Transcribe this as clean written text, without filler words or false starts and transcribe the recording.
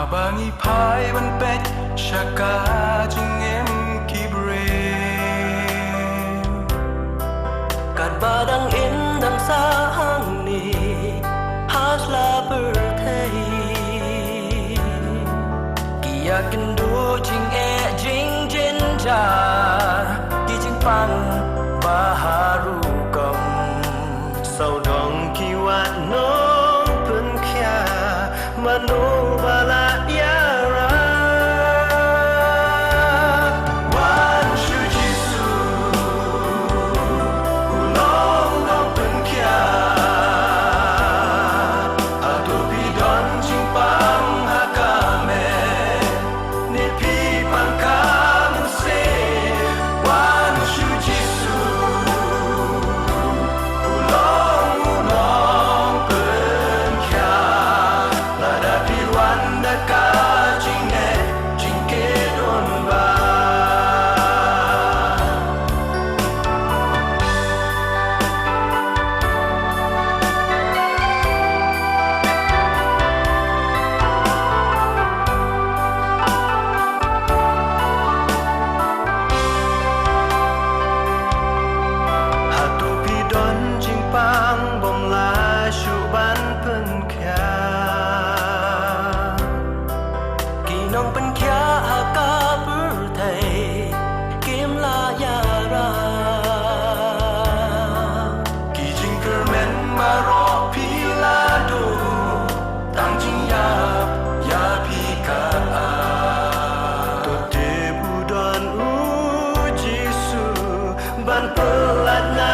Abangi pai ban pet shaka jingem kibre Kat badang indang sahang ni hasla pyrthei Kia kynduh jingeh jingjynjar Ki jingpang rukom Sawdong kiwat Nongpynkhiah Mano iarap Wanshu Jisu ulong Nongpynkhiah Hato pidon jingpang hakame Nipi pangkam se Wanshu Jisu ulong Nongpynkhiah Lada piwanda ka jingeh jingkedon ba Hato pidon jingpang bom la shu banteinongrang Ki Nongpynkhiah haka pyrthei Kim la iarap Ki jingkermen maro pilado Tang jingyap ya pika Tote budon Jisu ban pelat na